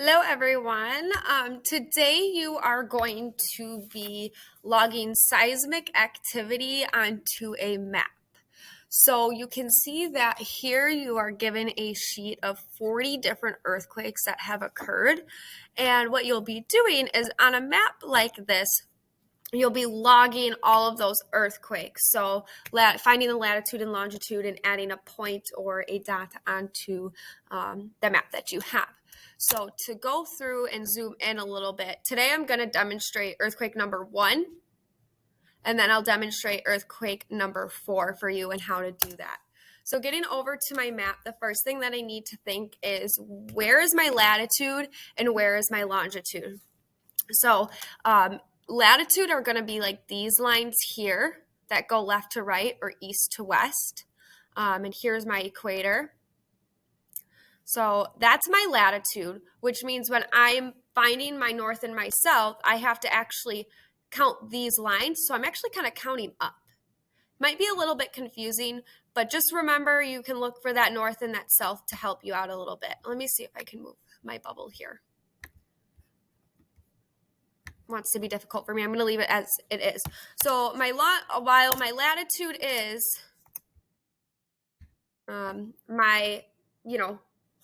Hello, everyone. Today you are going to be logging seismic activity onto a map. So you can see that here you are given a sheet of 40 different earthquakes that have occurred. And what you'll be doing is on a map like this, you'll be logging all of those earthquakes. So finding the latitude and longitude and adding a point or a dot onto the map that you have. So to go through and zoom in a little bit, today I'm going to demonstrate earthquake number 1, and then I'll demonstrate earthquake number 4 for you and how to do that. So getting over to my map, the first thing that I need to think is, where is my latitude and where is my longitude? So latitude are going to be like these lines here that go left to right or east to west. And here's my equator. So that's my latitude, which means when I'm finding my north and my south, I have to actually count these lines. So I'm actually kind of counting up. Might be a little bit confusing, but just remember you can look for that north and that south to help you out a little bit. Let me see if I can move my bubble here. Wants to be difficult for me. I'm going to leave it as it is. So while my latitude is my,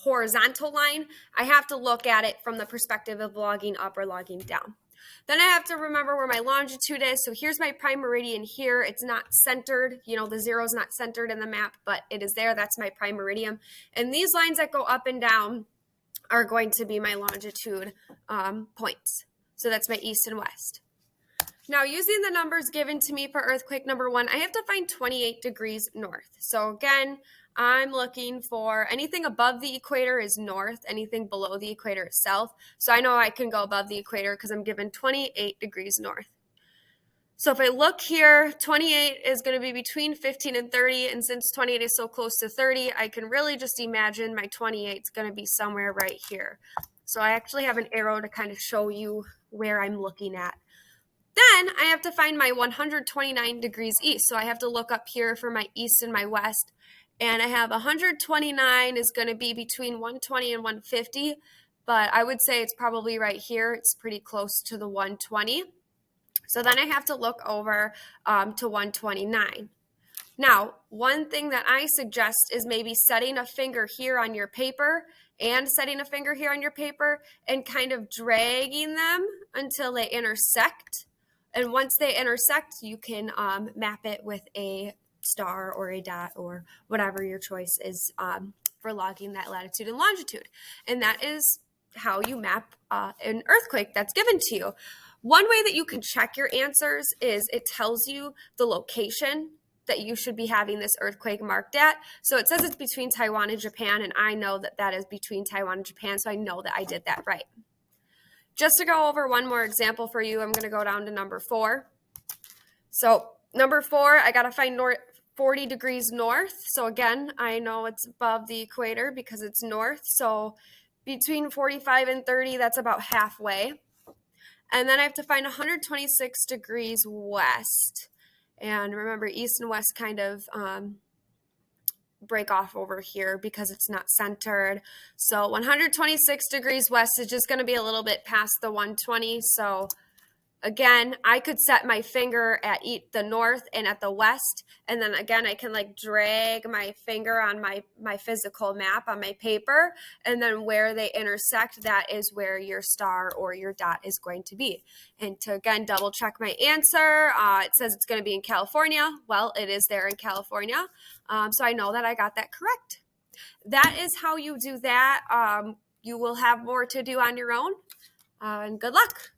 horizontal line, I have to look at it from the perspective of logging up or logging down. Then I have to remember where my longitude is. So here's my prime meridian here. It's not centered. The zero is not centered in the map, but it is there. That's my prime meridian. And these lines that go up and down are going to be my longitude points. So that's my east and west. Now, using the numbers given to me for earthquake number 1, I have to find 28 degrees north. So again, I'm looking for anything above the equator is north, anything below the equator is south. So I know I can go above the equator because I'm given 28 degrees north. So if I look here, 28 is going to be between 15 and 30. And since 28 is so close to 30, I can really just imagine my 28 is going to be somewhere right here. So I actually have an arrow to kind of show you where I'm looking at. Then I have to find my 129 degrees east. So I have to look up here for my east and my west. And I have 129 is going to be between 120 and 150. But I would say it's probably right here. It's pretty close to the 120. So then I have to look over to 129. Now, one thing that I suggest is maybe setting a finger here on your paper and setting a finger here on your paper and kind of dragging them until they intersect. And once they intersect, you can map it with a star or a dot or whatever your choice is for logging that latitude and longitude. And that is how you map an earthquake that's given to you. One way that you can check your answers is it tells you the location that you should be having this earthquake marked at. So it says it's between Taiwan and Japan, and I know that that is between Taiwan and Japan, so I know that I did that right. Just to go over one more example for you, I'm going to go down to number 4. So number 4, I got to find 40 degrees north. So again, I know it's above the equator because it's north. So between 45 and 30, that's about halfway. And then I have to find 126 degrees west. And remember, east and west kind of break off over here because it's not centered. So 126 degrees west is just going to be a little bit past the 120. So again, I could set my finger at the north and at the west. And then again, I can like drag my finger on my physical map on my paper. And then where they intersect, that is where your star or your dot is going to be. And to again, double check my answer, it says it's going to be in California. Well, it is there in California. So I know that I got that correct. That is how you do that. You will have more to do on your own. And good luck.